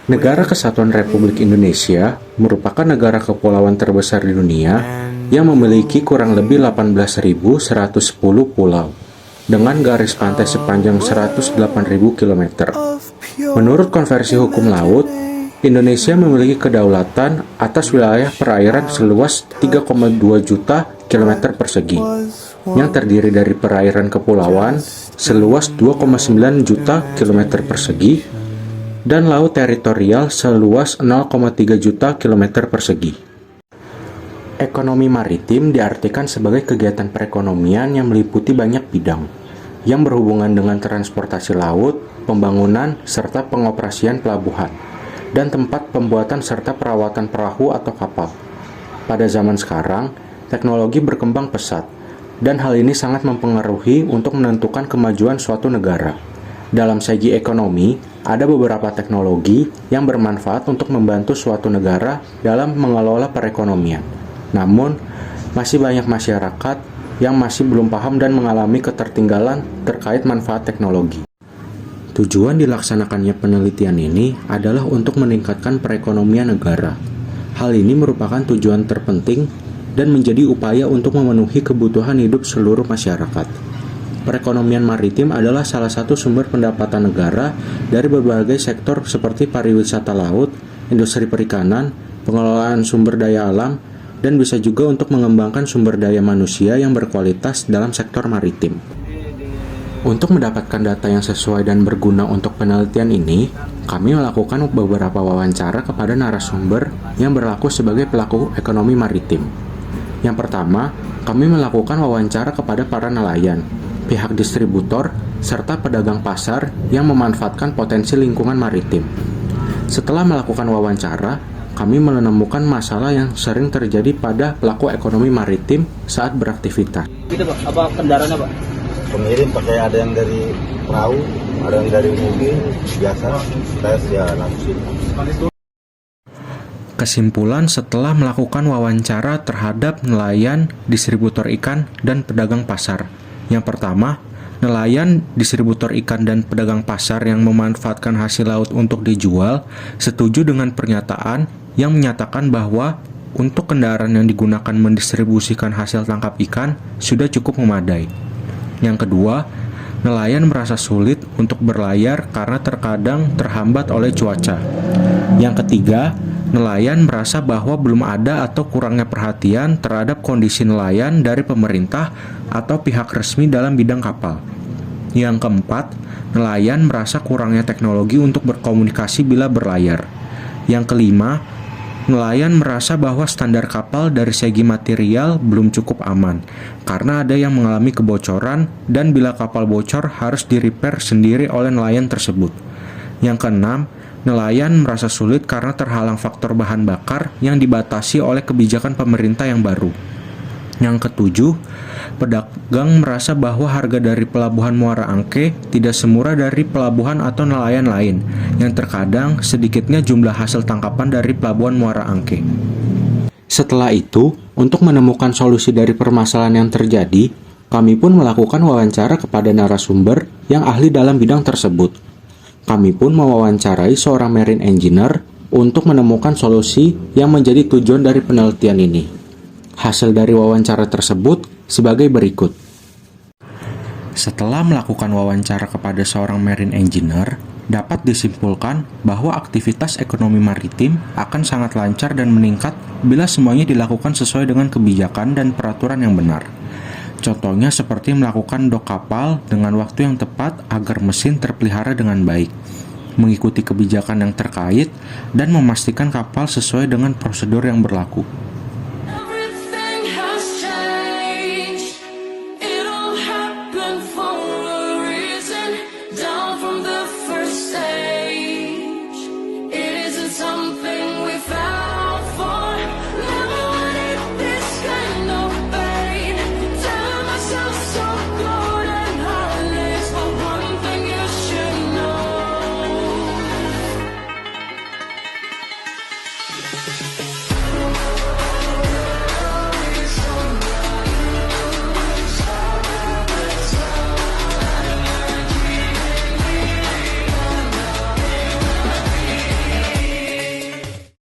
Negara Kesatuan Republik Indonesia merupakan negara kepulauan terbesar di dunia yang memiliki kurang lebih 18.110 pulau dengan garis pantai sepanjang 108.000 km. Menurut konversi hukum laut, Indonesia memiliki kedaulatan atas wilayah perairan seluas 3,2 juta km persegi, yang terdiri dari perairan kepulauan seluas 2,9 juta km persegi dan laut teritorial seluas 0,3 juta km persegi. Ekonomi maritim diartikan sebagai kegiatan perekonomian yang meliputi banyak bidang, yang berhubungan dengan transportasi laut, pembangunan, serta pengoperasian pelabuhan, dan tempat pembuatan serta perawatan perahu atau kapal. Pada zaman sekarang, teknologi berkembang pesat, dan hal ini sangat mempengaruhi untuk menentukan kemajuan suatu negara. Dalam segi ekonomi, ada beberapa teknologi yang bermanfaat untuk membantu suatu negara dalam mengelola perekonomian. Namun, masih banyak masyarakat yang masih belum paham dan mengalami ketertinggalan terkait manfaat teknologi. Tujuan dilaksanakannya penelitian ini adalah untuk meningkatkan perekonomian negara. Hal ini merupakan tujuan terpenting dan menjadi upaya untuk memenuhi kebutuhan hidup seluruh masyarakat. Perekonomian maritim adalah salah satu sumber pendapatan negara dari berbagai sektor seperti pariwisata laut, industri perikanan, pengelolaan sumber daya alam, dan bisa juga untuk mengembangkan sumber daya manusia yang berkualitas dalam sektor maritim. Untuk mendapatkan data yang sesuai dan berguna untuk penelitian ini, kami melakukan beberapa wawancara kepada narasumber yang berlaku sebagai pelaku ekonomi maritim. Yang pertama, kami melakukan wawancara kepada para nelayan, pihak distributor, serta pedagang pasar yang memanfaatkan potensi lingkungan maritim. Setelah melakukan wawancara, kami menemukan masalah yang sering terjadi pada pelaku ekonomi maritim saat beraktivitas. Gitu Pak, apa kendaraannya Pak? Pengirim pakai ada yang dari perahu, ada yang dari mobil, biasa, saya ya langsung. Kesimpulan setelah melakukan wawancara terhadap nelayan, distributor ikan, dan pedagang pasar. Yang pertama, nelayan, distributor ikan, dan pedagang pasar yang memanfaatkan hasil laut untuk dijual setuju dengan pernyataan yang menyatakan bahwa untuk kendaraan yang digunakan mendistribusikan hasil tangkap ikan sudah cukup memadai. Yang kedua, nelayan merasa sulit untuk berlayar karena terkadang terhambat oleh cuaca. Yang ketiga, nelayan merasa bahwa belum ada atau kurangnya perhatian terhadap kondisi nelayan dari pemerintah atau pihak resmi dalam bidang kapal. Yang keempat, nelayan merasa kurangnya teknologi untuk berkomunikasi bila berlayar. Yang kelima, nelayan merasa bahwa standar kapal dari segi material belum cukup aman, karena ada yang mengalami kebocoran dan bila kapal bocor harus di-repair sendiri oleh nelayan tersebut. Yang keenam, nelayan merasa sulit karena terhalang faktor bahan bakar yang dibatasi oleh kebijakan pemerintah yang baru. Yang ketujuh, pedagang merasa bahwa harga dari pelabuhan Muara Angke tidak semurah dari pelabuhan atau nelayan lain, yang terkadang sedikitnya jumlah hasil tangkapan dari pelabuhan Muara Angke. Setelah itu, untuk menemukan solusi dari permasalahan yang terjadi, kami pun melakukan wawancara kepada narasumber yang ahli dalam bidang tersebut. Kami pun mewawancarai seorang marine engineer untuk menemukan solusi yang menjadi tujuan dari penelitian ini. Hasil dari wawancara tersebut sebagai berikut. Setelah melakukan wawancara kepada seorang marine engineer, dapat disimpulkan bahwa aktivitas ekonomi maritim akan sangat lancar dan meningkat bila semuanya dilakukan sesuai dengan kebijakan dan peraturan yang benar. Contohnya seperti melakukan dok kapal dengan waktu yang tepat agar mesin terpelihara dengan baik, mengikuti kebijakan yang terkait, dan memastikan kapal sesuai dengan prosedur yang berlaku.